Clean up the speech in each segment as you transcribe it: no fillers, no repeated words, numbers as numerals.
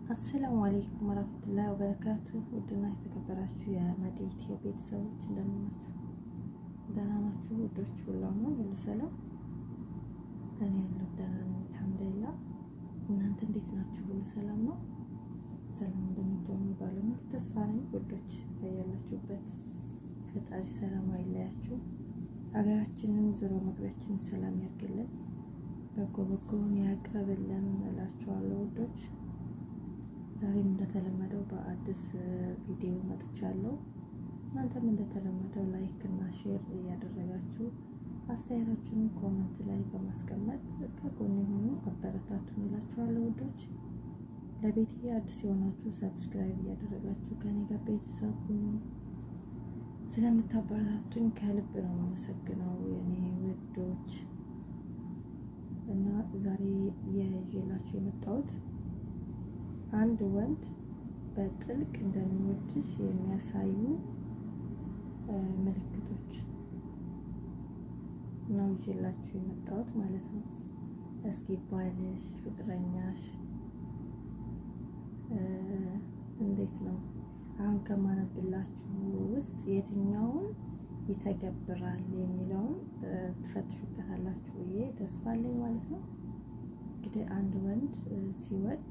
አሰላሙ አለይኩም ወራህመቱላሂ ወበረካቱ። ውድና የተከበራችሁ የመዲኢትዮ ቤተሰቦች እንደምን ናችሁ? ደህና ናችሁ? ውዶች ሁሉ ሁሉ ሰላም? እኔ ያለሁ ደህና ነኝ አልሐምዱሊላህ። እናንተ እንዴት ናችሁ? ሁሉ ሰላም ነው? ሰላም እንደምትሆኑ ባለሙሉ ተስፋ ነኝ። ውዶች ያላችሁበት ፈጣሪ ሰላም አይለያችሁ። ሀገራችንን ዙሮ መግቢያችንን ሰላም ያድርግልን፣ በጎውን ያቅርብልን እላችኋለሁ ውዶች። ዛሬም እንደተለመደው በአዲስ ቪዲዮ መጥቻለሁ። እናንተም እንደተለመደው ላይክ እና ሼር እያደረጋችሁ አስተያየታችሁን ኮሜንት ላይ በማስቀመጥ ከጎን የሆኑ አበረታቱን እላችኋለሁ ውዶች። ለቤቴ አዲስ የሆናችሁ ሰብስክራይብ እያደረጋችሁ ከኔ ጋር ቤተሰብ ሁኑ። ስለምታበረታቱኝ ከልብ ነው የማመሰግነው የኔ ውዶች። እና ዛሬ ይዤላችሁ የመጣሁት አንድ ወንድ በጥልቅ እንደሚወድሽ የሚያሳዩ ምልክቶች ነው ይዤላችሁ የመጣሁት ማለት ነው። እስኪ ባልሽ ፍቅረኛሽ እንዴት ነው? አሁን ከማነብላችሁ ውስጥ የትኛውን ይተገብራል የሚለውን ትፈትሹበታላችሁ ብዬ ተስፋ አለኝ ማለት ነው። እንግዲህ አንድ ወንድ ሲወድ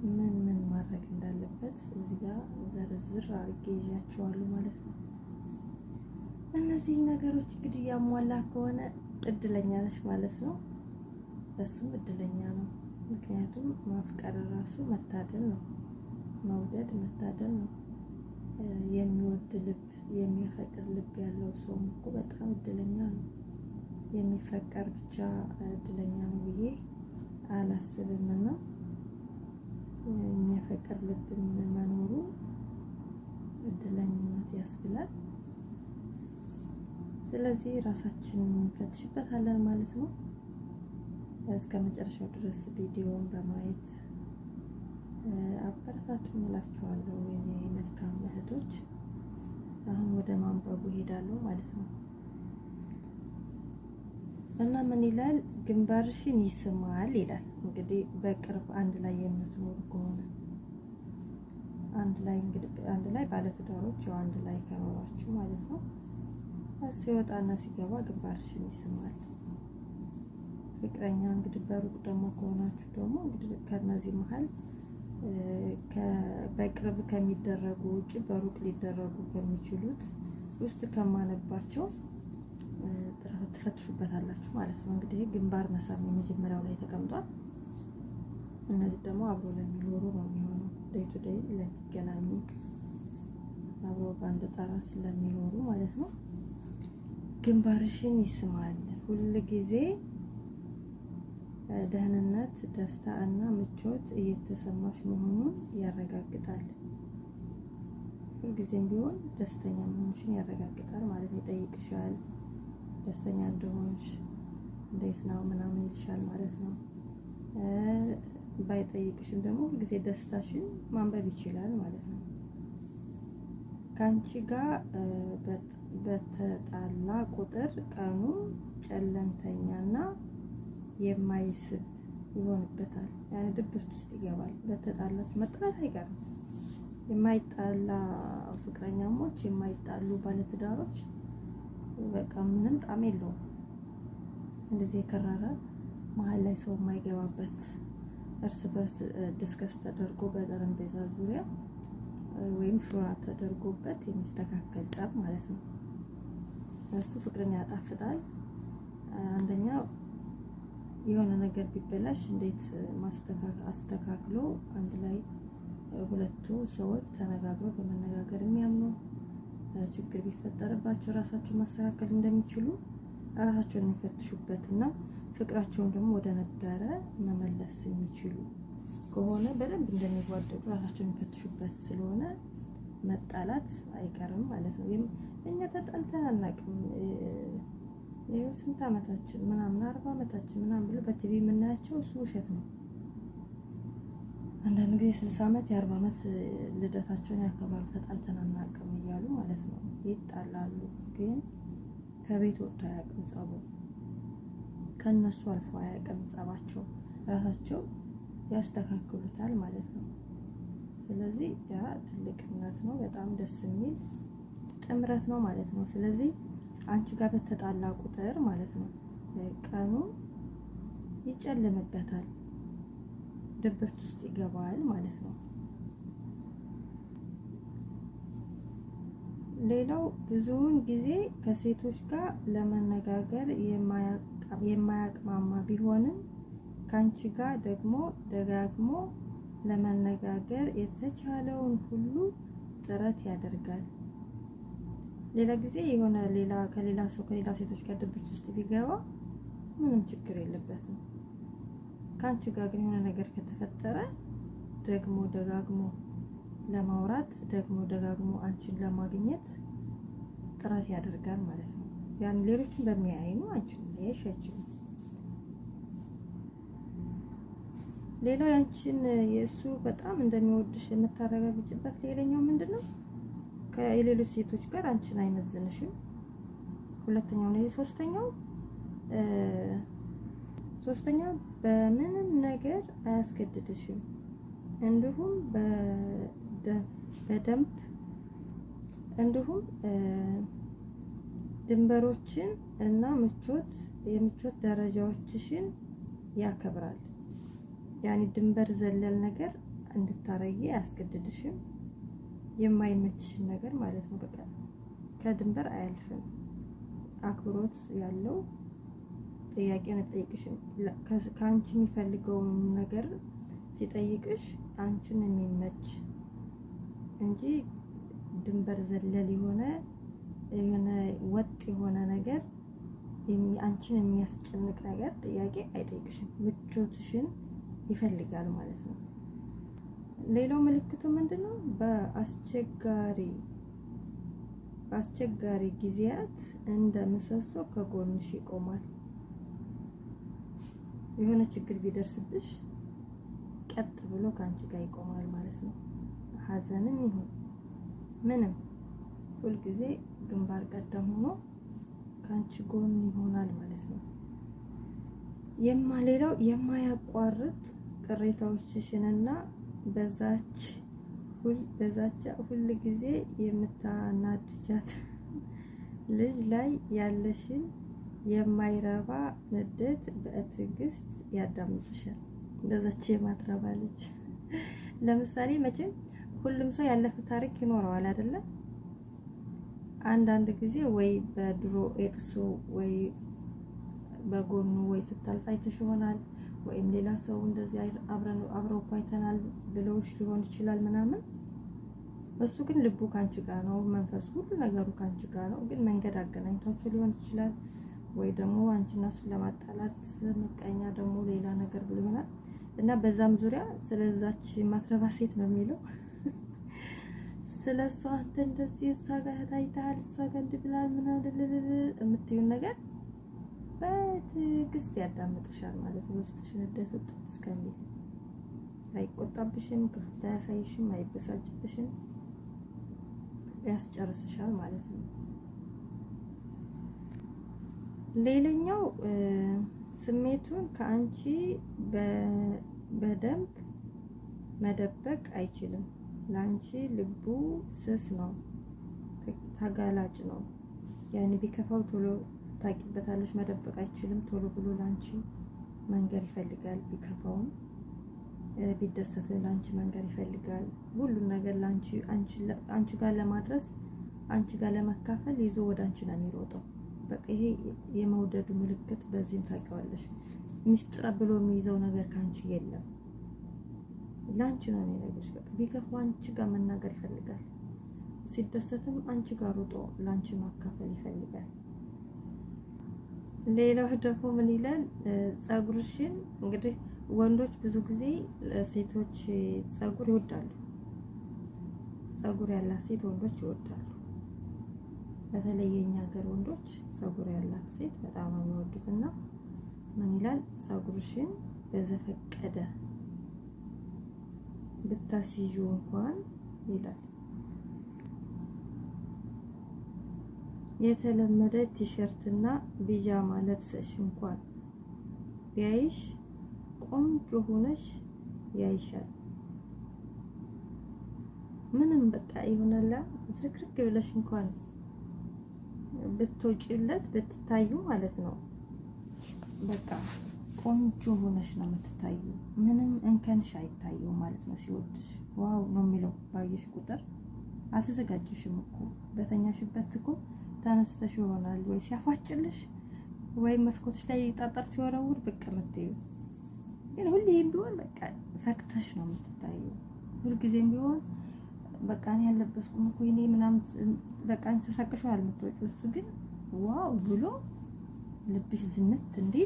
ምን ማድረግ እንዳለበት እዚህ ጋር ዘርዝር አድርጌ ይዣቸዋለሁ ማለት ነው። እነዚህ ነገሮች እንግዲህ ያሟላ ከሆነ እድለኛ ነሽ ማለት ነው። እሱም እድለኛ ነው። ምክንያቱም ማፍቀር ራሱ መታደል ነው። መውደድ መታደል ነው። የሚወድ ልብ የሚፈቅር ልብ ያለው ሰው እኮ በጣም እድለኛ ነው። የሚፈቀር ብቻ እድለኛ ነው ብዬ አላስብም እና የሚያፈቅር ልብ መኖሩ እድለኝነት ያስብላል። ስለዚህ ራሳችንን እንፈትሽበታለን ማለት ነው። እስከ መጨረሻው ድረስ ቪዲዮውን በማየት አበረታቱኝ እላችኋለሁ የኔ መልካም እህቶች። አሁን ወደ ማንበቡ ሄዳለሁ ማለት ነው። እና ምን ይላል? ግንባርሽን ይስማል ይላል። እንግዲህ በቅርብ አንድ ላይ የምትኖሩ ከሆነ አንድ ላይ ባለትዳሮች ያው አንድ ላይ ከኖራችሁ ማለት ነው። ሲወጣና ሲገባ ግንባርሽን ይስማል። ፍቅረኛ እንግዲህ በሩቅ ደግሞ ከሆናችሁ ደግሞ እንግዲህ ከነዚህ መሀል በቅርብ ከሚደረጉ ውጪ በሩቅ ሊደረጉ ከሚችሉት ውስጥ ከማነባቸው ትፈትሹበታላችሁ ማለት ነው። እንግዲህ ግንባር መሳም የመጀመሪያው ላይ ተቀምጧል። እነዚህ ደግሞ አብሮ ለሚኖሩ ነው የሚሆነው። ዴይ ቱ ዴይ ለሚገናኙ አብሮ በአንድ ጣራ ስለሚኖሩ ማለት ነው። ግንባርሽን ይስማል። ሁል ጊዜ ደህንነት፣ ደስታ እና ምቾት እየተሰማሽ መሆኑን ያረጋግጣል። ሁልጊዜም ቢሆን ደስተኛ መሆንሽን ያረጋግጣል ማለት ነው። ይጠይቅሻል ደስተኛ እንደሆንሽ እንዴት ነው ምናምን ይልሻል ማለት ነው። ባይጠይቅሽም ደግሞ ሁልጊዜ ደስታሽን ማንበብ ይችላል ማለት ነው። ካንቺ ጋር በተጣላ ቁጥር ቀኑ ጨለምተኛና የማይስብ ይሆንበታል። ያኔ ድብርት ውስጥ ይገባል። በተጣላችሁ መጣላት አይቀርም። የማይጣላ ፍቅረኛሞች፣ የማይጣሉ ባለትዳሮች በቃ ምንም ጣም የለውም። እንደዚህ የከረረ መሀል ላይ ሰው የማይገባበት እርስ በርስ ዲስከስ ተደርጎ በጠረጴዛ ዙሪያ ወይም ሹራ ተደርጎበት የሚስተካከል ጸብ ማለት ነው። እሱ ፍቅርን ያጣፍጣል። አንደኛ የሆነ ነገር ቢበላሽ እንዴት አስተካክሎ አንድ ላይ ሁለቱ ሰዎች ተነጋግረው በመነጋገር የሚያምኑ ችግር ቢፈጠርባቸው ራሳቸውን ማስተካከል እንደሚችሉ ራሳቸውን የሚፈትሹበትና ፍቅራቸውን ደግሞ ወደ ነበረ መመለስ የሚችሉ ከሆነ በደንብ እንደሚዋደዱ ራሳቸውን የሚፈትሹበት ስለሆነ መጣላት አይቀርም ማለት ነው። እኛ ተጣልተን አናውቅም። ይኸው ስንት ዓመታችን ምናምን 40 ዓመታችን ምናምን ብሎ በቲቪ የምናያቸው እሱ ውሸት ነው። አንዳንድ ጊዜ 60 ዓመት የ40 ዓመት ልደታቸውን ያከብራሉ። ተጣልተን አናውቅም እያሉ ማለት ነው። ይጣላሉ፣ ግን ከቤት ወጥቶ አያውቅም ጸቡ። ከነሱ አልፎ አያውቅም ጸባቸው። ራሳቸው ያስተካክሉታል ማለት ነው። ስለዚህ ያ ትልቅነት ነው፣ በጣም ደስ የሚል ጥምረት ነው ማለት ነው። ስለዚህ አንቺ ጋር በተጣላ ቁጥር ማለት ነው ቀኑ ይጨልምበታል፣ ድብርት ውስጥ ይገባል ማለት ነው። ሌላው ብዙውን ጊዜ ከሴቶች ጋር ለመነጋገር የማያቅማማ ቢሆንም ካንቺ ጋር ደግሞ ደጋግሞ ለመነጋገር የተቻለውን ሁሉ ጥረት ያደርጋል። ሌላ ጊዜ የሆነ ከሌላ ሴቶች ጋር ድብርት ውስጥ ቢገባ ምንም ችግር የለበትም። ካንቺ ጋር ግን የሆነ ነገር ከተፈጠረ ደግሞ ደጋግሞ ለማውራት ደግሞ ደጋግሞ አንቺን ለማግኘት ጥረት ያደርጋል ማለት ነው። ያን ሌሎችን በሚያይኑ አንቺን ያይሻችም። ሌላው ያንቺን የእሱ በጣም እንደሚወድሽ የምታረጋግጭበት ሌላኛው ምንድነው? ከሌሎች ሴቶች ጋር አንቺን አይመዝንሽም። ሁለተኛው ነው። ሶስተኛው በምንም ነገር አያስገድድሽም። እንዲሁም ድንበሮችን እና የምቾት ደረጃዎችሽን ያከብራል። ያኔ ድንበር ዘለል ነገር እንድታረጊ አያስገድድሽም። የማይመችሽን ነገር ማለት ነው። በቃ ከድንበር አያልፍም። አክብሮት ያለው ጥያቄ ነው ጠይቅሽም። ከአንቺ የሚፈልገውን ነገር ሲጠይቅሽ አንቺን የሚመች እንጂ ድንበር ዘለል የሆነ ወጥ የሆነ ነገር አንቺን የሚያስጨንቅ ነገር ጥያቄ አይጠይቅሽም። ምቾትሽን ይፈልጋል ማለት ነው። ሌላው ምልክቱ ምንድነው? በአስቸጋሪ ጊዜያት እንደ ምሰሶ ከጎንሽ ይቆማል። የሆነ ችግር ቢደርስብሽ ቀጥ ብሎ ካንቺ ጋር ይቆማል ማለት ነው። ሀዘንም ይሁን ምንም ሁልጊዜ ግንባር ቀደም ሆኖ ካንቺ ጎን ይሆናል ማለት ነው። ሌላው የማያቋርጥ ቅሬታዎችሽንና በዛች ሁል ጊዜ የምታናድጃት ልጅ ላይ ያለሽን የማይረባ ንዴት በትዕግስት ያዳምጥሻል። በዛች የማትረባ ልጅ ለምሳሌ መቼም ሁሉም ሰው ያለፈ ታሪክ ይኖረዋል አይደለ? አንዳንድ ጊዜ ወይ በድሮ ኤክሱ ወይ በጎኑ ወይ ስታልፍ አይተሽ ይሆናል፣ ወይም ሌላ ሰው እንደዚህ አብረው አይተናል ብለውሽ ሊሆን ይችላል ምናምን። እሱ ግን ልቡ ካንቺ ጋር ነው፣ መንፈሱ ሁሉ ነገሩ ካንቺ ጋር ነው። ግን መንገድ አገናኝቷችሁ ሊሆን ይችላል፣ ወይ ደግሞ አንቺና እሱን ለማጣላት ምቀኛ ደግሞ ሌላ ነገር ብሎ ይሆናል። እና በዛም ዙሪያ ስለዛች ማትረባ ሴት ነው የሚለው ስለሷ አንተ እንደዚህ እሷ ጋር ታይታል፣ እሷ ጋር እንድብላል ምናምን የምትይውን ነገር በትዕግስት ያዳምጥሻል ማለት ነው። ውስጥሽን እንደሰጥ እስከሚል አይቆጣብሽም፣ ክፍታ ያሳይሽም፣ አይበሳጭብሽም፣ ያስጨርስሻል ማለት ነው። ሌላኛው ስሜቱን ከአንቺ በደንብ መደበቅ አይችልም። ላንቺ ልቡ ስስ ነው፣ ተጋላጭ ነው። ያኔ ቢከፋው ቶሎ ታቂበታለሽ፣ መደበቅ አይችልም። ቶሎ ብሎ ላንቺ መንገር ይፈልጋል። ቢከፋውም ቢደሰትም ላንቺ መንገር ይፈልጋል። ሁሉም ነገር ላንቺ አንቺ ጋር ለማድረስ አንቺ ጋር ለመካፈል ይዞ ወደ አንቺ ነው የሚሮጠው። በቃ ይሄ የመውደዱ ምልክት በዚህም ታውቂዋለሽ። ሚስጥር ብሎ የሚይዘው ነገር ካንቺ የለም፣ ላንቺ ነው የሚነግርሽ። በቃ ቢከፋው አንቺ ጋር መናገር ይፈልጋል። ሲደሰትም አንቺ ጋር ሮጦ ላንቺ ማካፈል ይፈልጋል። ሌላው ደግሞ ምን ይላል? ጸጉርሽን እንግዲህ ወንዶች ብዙ ጊዜ ሴቶች ጸጉር ይወዳሉ። ጸጉር ያላት ሴት ወንዶች ይወዳሉ። በተለይ የኛ ሀገር ወንዶች ጸጉር ያላት ሴት በጣም ነው የሚወዱትና ምን ይላል? ጸጉርሽን በዘፈቀደ ብታስይዡ እንኳን ይላል የተለመደ ቲሸርትና ቢጃማ ለብሰሽ እንኳን ቢያይሽ ቆንጆ ሆነሽ ያይሻል። ምንም በቃ ይሆናል ዝርክርክ ብለሽ እንኳን ብትወጪለት ብትታዩ ማለት ነው በቃ ቆንጆ ሆነሽ ነው የምትታዩ። ምንም እንከንሽ አይታየው ማለት ነው። ሲወድሽ ዋው ነው የሚለው ባየሽ ቁጥር። አልተዘጋጀሽም እኮ በተኛሽበት እኮ ተነስተሽ ይሆናል ወይ ሲያፋጭልሽ ወይ መስኮትሽ ላይ ጣጣር ሲወረውር በቃ የምትዩ። ግን ሁሌም ቢሆን በቃ ፈክተሽ ነው የምትታዩ። ሁልጊዜም ቢሆን በቃ እኔ ያለበስኩም እኮ እኔ ምናምን በቃ ተሳቅሽው አልምትወጪው። እሱ ግን ዋው ብሎ ልብሽ ዝንት እንዴ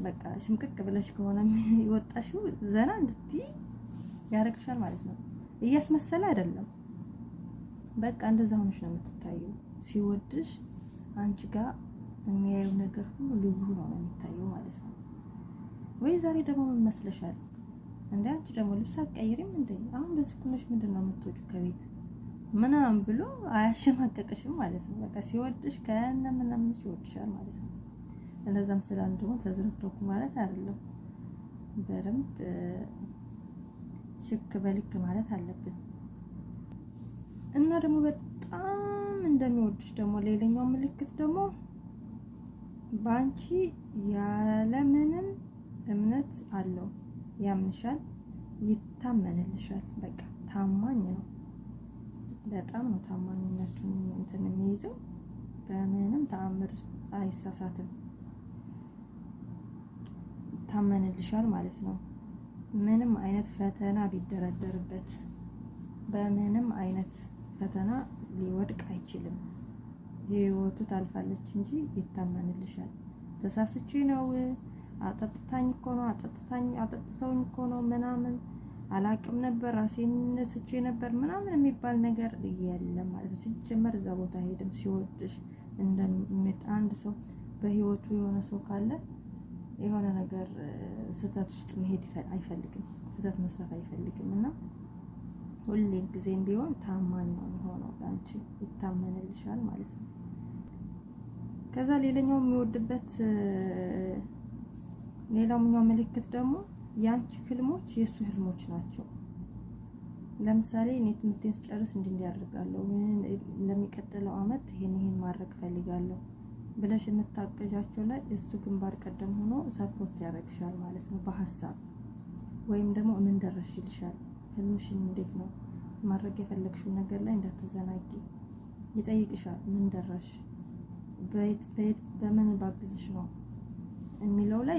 በቃ ሽምቅቅ ብለሽ ከሆነ ይወጣሽው ዘና እንድትይ ያረግሻል ማለት ነው። እያስመሰለ አይደለም በቃ እንደዛ ሆነሽ ነው የምትታየው። ሲወድሽ አንቺ ጋር የሚያየው ነገር ሁሉ ልዩ ነው የሚታየው ማለት ነው። ወይ ዛሬ ደግሞ ምን መስለሻል እንዴ? አንቺ ደግሞ ልብስ አትቀይሪም እንዴ? አሁን በዚህ ኩነሽ ምንድነው የምትወጪው ከቤት ምናምን ብሎ አያሸማቀቅሽም ማለት ነው። በቃ ሲወድሽ ከነ ምናምን ይወድሻል ማለት ነው። ለዛም ስላን ደግሞ ተዝረክረኩ ማለት አይደለም። በደንብ ሽክ በልክ ማለት አለብን። እና ደግሞ በጣም እንደሚወድሽ ደግሞ ሌላኛው ምልክት ደግሞ ባንቺ ያለምንም እምነት አለው። ያምንሻል፣ ይታመንልሻል። በቃ ታማኝ ነው። በጣም ነው ታማኝነቱን እንትን የሚይዘው። በምንም ተአምር አይሳሳትም። ታመንልሻል ማለት ነው። ምንም አይነት ፈተና ቢደረደርበት በምንም አይነት ፈተና ሊወድቅ አይችልም። ህይወቱ ታልፋለች እንጂ ይታመንልሻል። ተሳስቼ ነው አጠጥታኝ እኮ ነው አጠጥተውኝ እኮ ነው ምናምን አላቅም ነበር ራሴን ነስቼ ነበር ምናምን የሚባል ነገር የለም ማለት ነው። ሲጀመር እዛ ቦታ ሄድም ሲወድሽ አንድ ሰው በህይወቱ የሆነ ሰው ካለ የሆነ ነገር ስህተት ውስጥ መሄድ አይፈልግም፣ ስህተት መስራት አይፈልግም። እና ሁሌም ጊዜም ቢሆን ታማኝ ነው የሚሆነው አንቺ ይታመንልሻል ማለት ነው። ከዛ ሌላኛው የሚወድበት ሌላኛው ምልክት ደግሞ ያንቺ ህልሞች የሱ ህልሞች ናቸው። ለምሳሌ እኔ ትምህርቴን ስጨርስ እንዲህ ያደርጋለሁ፣ ለሚቀጥለው አመት ይሄን ማድረግ ፈልጋለሁ ብለሽ የምታቀጃቸው ላይ እሱ ግንባር ቀደም ሆኖ ሰፖርት ያደርግሻል ማለት ነው በሐሳብ። ወይም ደግሞ ምን ደረሽ ይልሻል። ህልምሽን እንዴት ነው ማድረግ የፈለግሽው ነገር ላይ እንዳትዘናጊ ይጠይቅሻል። ምን ደረሽ፣ በምን ባግዝሽ ነው የሚለው ላይ